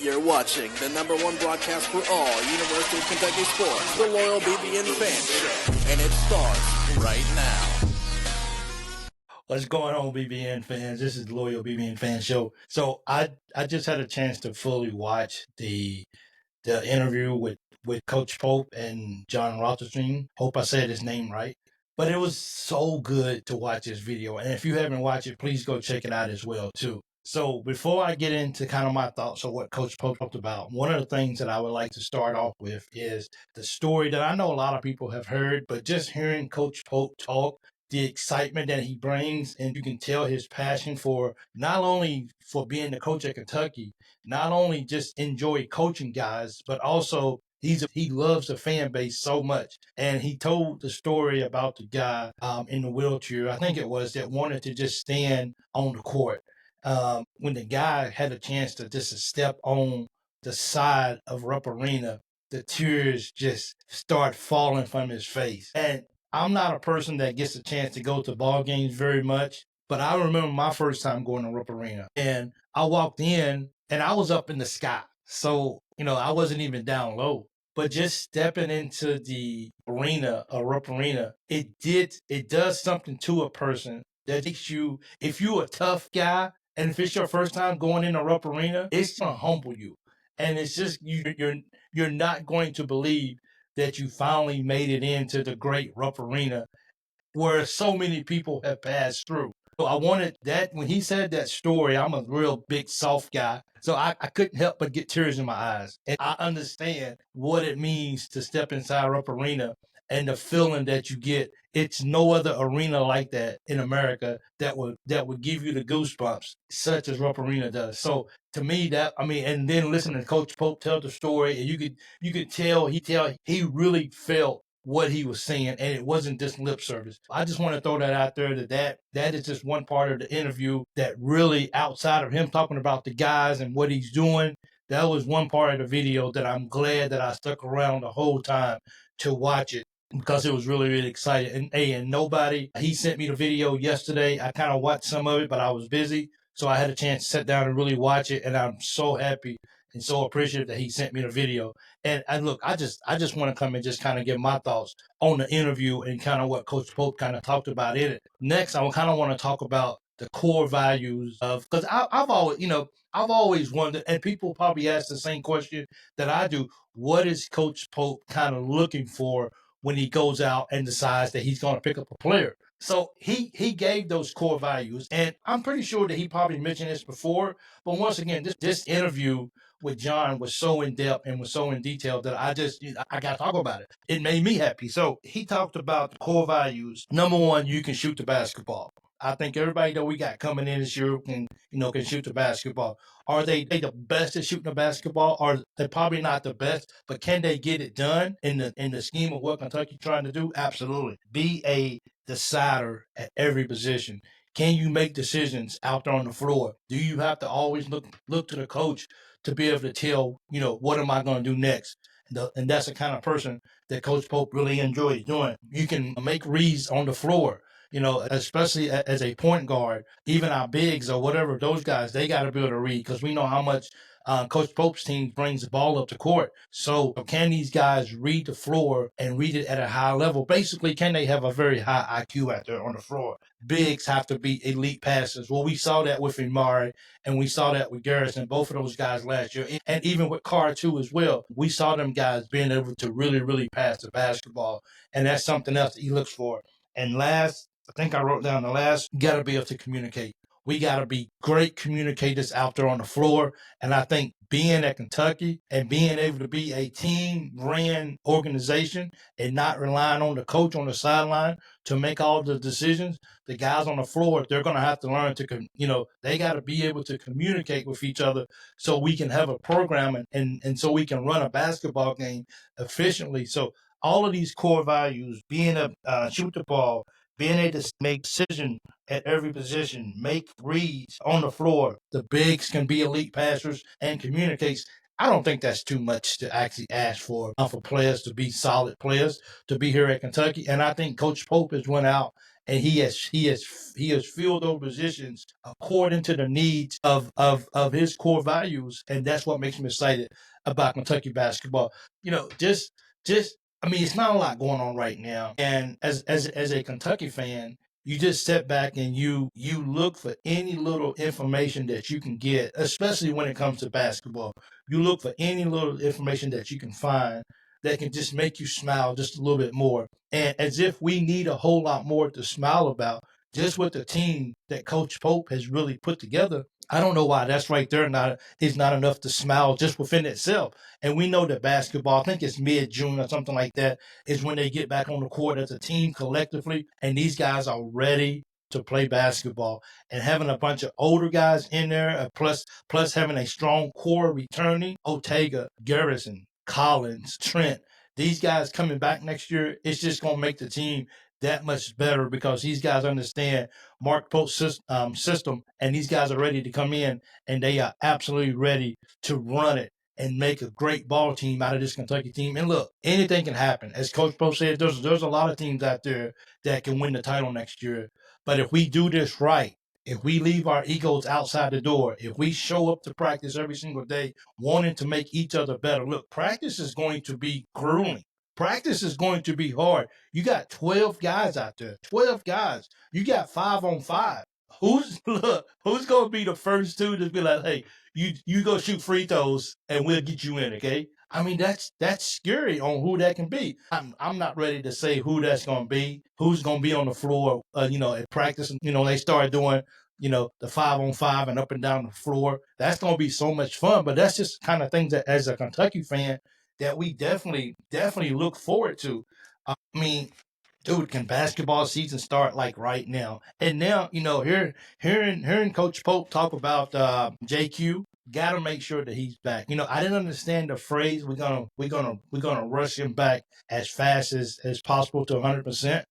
You're watching the #1 broadcast for all University of Kentucky sports, the Loyal BBN Fan Show, and it starts right now. What's going on, BBN fans? This is the Loyal BBN Fan Show. So I just had a chance to fully watch the interview with Coach Pope and John Rothstein. Hope I said his name right. But it was so good to watch this video. And if you haven't watched it, please go check it out as well, too. So before I get into kind of my thoughts on what Coach Pope talked about, one of the things that I would like to start off with is the story that I know a lot of people have heard, but just hearing Coach Pope talk, the excitement that he brings, and you can tell his passion for not only for being the coach at Kentucky, not only just enjoy coaching guys, but also he loves the fan base so much. And he told the story about the guy in the wheelchair, I think it was, that wanted to just stand on the court. When the guy had a chance to just step on the side of Rupp Arena, the tears just start falling from his face. And I'm not a person that gets a chance to go to ball games very much, but I remember my first time going to Rupp Arena, and I walked in and I was up in the sky. So, I wasn't even down low, but just stepping into the arena, a Rupp Arena, it does something to a person that makes you, if you're a tough guy and if it's your first time going in a Rupp Arena, it's going to humble you. And it's just, you're not going to believe that you finally made it into the great Rupp Arena where so many people have passed through. So I wanted that, when he said that story, I'm a real big soft guy. So I couldn't help but get tears in my eyes. And I understand what it means to step inside Rupp Arena and the feeling that you get. It's no other arena like that in America that would give you the goosebumps, such as Rupp Arena does. So to me, and then listening to Coach Pope tell the story, and you could tell he really felt what he was saying, and it wasn't just lip service. I just want to throw that out there, that is just one part of the interview that really, outside of him talking about the guys and what he's doing, that was one part of the video that I'm glad that I stuck around the whole time to watch it, because it was really, really exciting. And nobody, he sent me the video yesterday. I kind of watched some of it, but I was busy. So I had a chance to sit down and really watch it. And I'm so happy and so appreciative that he sent me the video. And look, I just want to come and just kind of give my thoughts on the interview and kind of what Coach Pope kind of talked about in it. Next, I kind of want to talk about the core values of, because I've always wondered, and people probably ask the same question that I do, what is Coach Pope kind of looking for when he goes out and decides that he's going to pick up a player? So he gave those core values, and I'm pretty sure that he probably mentioned this before, but once again, this interview with John was so in depth and was so in detail that I got to talk about it. It made me happy. So he talked about the core values. Number one, you can shoot the basketball. I think everybody that we got coming in this year can shoot the basketball. Are they the best at shooting the basketball? Are they probably not the best, but can they get it done in the scheme of what Kentucky's trying to do? Absolutely. Be a decider at every position. Can you make decisions out there on the floor? Do you have to always look to the coach to be able to tell, what am I going to do next? And that's the kind of person that Coach Pope really enjoys doing. You can make reads on the floor, especially as a point guard. Even our bigs or whatever, those guys, they got to be able to read, because we know how much Coach Pope's team brings the ball up the court. So can these guys read the floor and read it at a high level? Basically, can they have a very high IQ out there on the floor? Bigs have to be elite passers. Well, we saw that with Imari, and we saw that with Garrison, both of those guys last year. And even with Carr, too, as well. We saw them guys being able to really, really pass the basketball. And that's something else that he looks for. And last, I think I wrote down the last, you got to be able to communicate. We got to be great communicators out there on the floor. And I think being at Kentucky and being able to be a team-ran organization and not relying on the coach on the sideline to make all the decisions, the guys on the floor, they're going to have to learn to, they got to be able to communicate with each other so we can have a program and so we can run a basketball game efficiently. So all of these core values, being a shoot the ball, being able to make decisions at every position, make reads on the floor. The bigs can be elite passers and communicates. I don't think that's too much to actually ask for players to be solid players to be here at Kentucky. And I think Coach Pope has went out and he has filled those positions according to the needs of his core values, and that's what makes me excited about Kentucky basketball. Just I mean, it's not a lot going on right now, and as a Kentucky fan, you just step back and you look for any little information that you can get, especially when it comes to basketball. You look for any little information that you can find that can just make you smile just a little bit more. And as if we need a whole lot more to smile about, just with the team that Coach Pope has really put together. I don't know why that's right there is not enough to smile just within itself. And we know that basketball, I think it's mid-June or something like that, is when they get back on the court as a team collectively, and these guys are ready to play basketball. And having a bunch of older guys in there, plus having a strong core returning, Ortega, Garrison, Collins, Trent, these guys coming back next year, it's just going to make the team that much better because these guys understand Mark Pope's system, and these guys are ready to come in, and they are absolutely ready to run it and make a great ball team out of this Kentucky team. And look, anything can happen. As Coach Pope said, there's a lot of teams out there that can win the title next year. But if we do this right, if we leave our egos outside the door, if we show up to practice every single day wanting to make each other better, look, practice is going to be grueling. Practice is going to be hard. You got 12 guys out there, 12 guys. You got 5-on-5. Who's going to be the first two to be like, hey, you go shoot free throws and we'll get you in, okay? I mean, that's scary on who that can be. I'm not ready to say who that's going to be, who's going to be on the floor, at practice. They start doing, the 5-on-5 and up and down the floor. That's going to be so much fun. But that's just kind of things that, as a Kentucky fan, that we definitely look forward to. I mean, dude, can basketball season start like right now? And now, hearing Coach Pope talk about JQ, gotta make sure that he's back. I didn't understand the phrase we're gonna rush him back as fast as possible to 100%.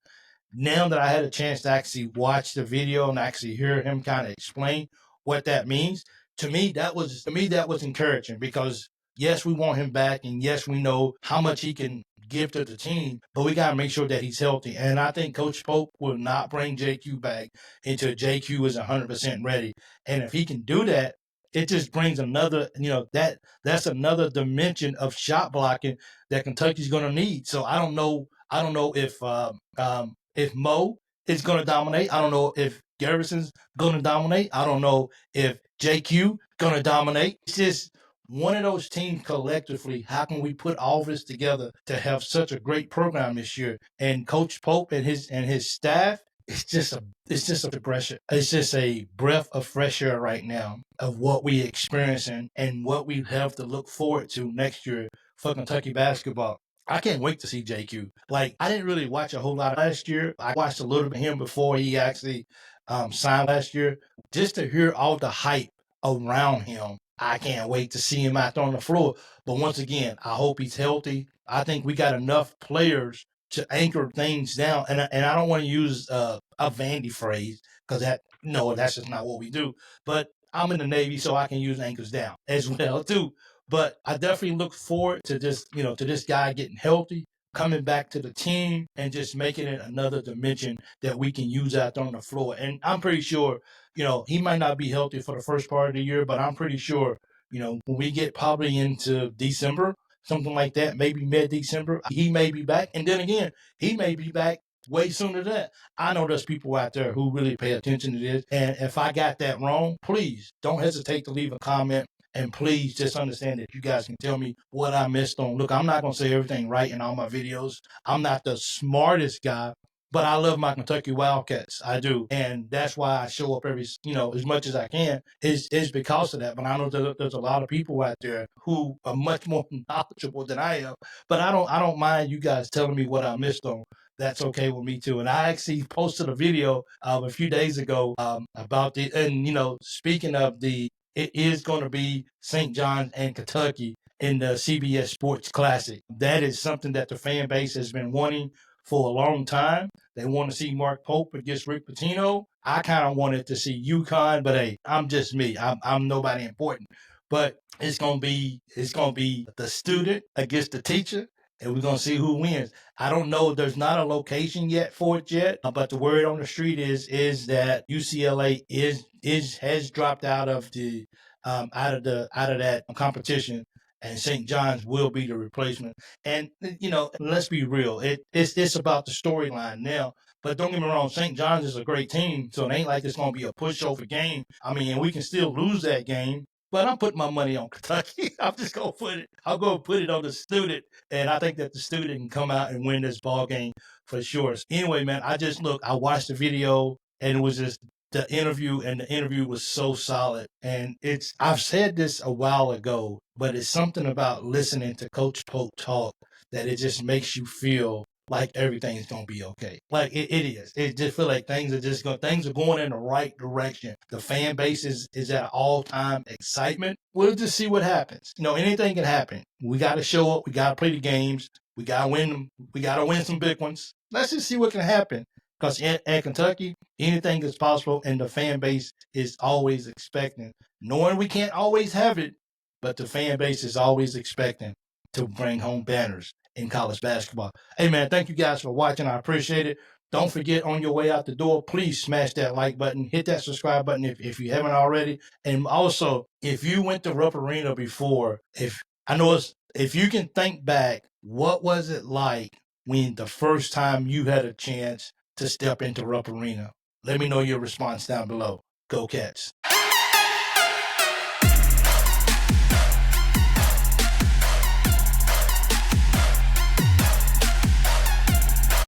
Now that I had a chance to actually watch the video and actually hear him kind of explain what that means, to me that was encouraging because yes, we want him back, and yes, we know how much he can give to the team, but we got to make sure that he's healthy. And I think Coach Pope will not bring JQ back until JQ is 100% ready. And if he can do that, it just brings another, that's another dimension of shot blocking that Kentucky's going to need. So I don't know if Mo is going to dominate. I don't know if Garrison's going to dominate. I don't know if JQ going to dominate. It's just one of those teams collectively. How can we put all this together to have such a great program this year? And Coach Pope and his staff, it's just a progression. It's just a breath of fresh air right now of what we experiencing and what we have to look forward to next year for Kentucky basketball. I can't wait to see JQ. Like, I didn't really watch a whole lot last year. I watched a little bit of him before he actually signed last year. Just to hear all the hype around him, I can't wait to see him out there on the floor. But once again, I hope he's healthy. I think we got enough players to anchor things down. And I don't want to use a Vandy phrase because that's just not what we do. But I'm in the Navy, so I can use anchors down as well too. But I definitely look forward to this guy getting healthy, coming back to the team, and just making it another dimension that we can use out there on the floor. And I'm pretty sure, he might not be healthy for the first part of the year, but I'm pretty sure, when we get probably into December, something like that, maybe mid-December, he may be back. And then again, he may be back way sooner than that. I know there's people out there who really pay attention to this. And if I got that wrong, please don't hesitate to leave a comment. And please just understand that you guys can tell me what I missed on. Look, I'm not going to say everything right in all my videos. I'm not the smartest guy, but I love my Kentucky Wildcats. I do. And that's why I show up as much as I can is because of that. But I know that there's a lot of people out there who are much more knowledgeable than I am. But I don't mind you guys telling me what I missed on. That's okay with me too. And I actually posted a video a few days ago about speaking of it is going to be St. John's and Kentucky in the CBS Sports Classic. That is something that the fan base has been wanting for a long time. They want to see Mark Pope against Rick Pitino. I kind of wanted to see UConn, but hey, I'm just me. I'm nobody important. But it's gonna be the student against the teacher. and we're gonna see who wins. I don't know. There's not a location yet for it yet, but the word on the street is that UCLA has dropped out of the out of that competition, and St. John's will be the replacement. And let's be real. It's about the storyline now. But don't get me wrong, St. John's is a great team, so it ain't like it's gonna be a pushover game. I mean, and we can still lose that game. But I'm putting my money on Kentucky. I'm just gonna put it. I'll go put it on the student, and I think that the student can come out and win this ball game for sure. Anyway, man, I watched the video, and it was just the interview, and the interview was so solid. And I've said this a while ago, but it's something about listening to Coach Polk talk that it just makes you feel like everything's gonna be okay. Like it is. It just feel like things are going in the right direction. The fan base is at all time excitement. We'll just see what happens. Anything can happen. We gotta show up, we gotta play the games, we gotta win them, we gotta win some big ones. Let's just see what can happen. Because at Kentucky, anything is possible, and the fan base is always expecting. Knowing we can't always have it, but the fan base is always expecting to bring home banners in college basketball. Hey, man, thank you guys for watching. I appreciate it. Don't forget, on your way out the door, please smash that like button, hit that subscribe button if you haven't already. And also, if you went to Rupp Arena before, if you can think back, what was it like when the first time you had a chance to step into Rupp Arena? Let me know your response down below. Go Cats.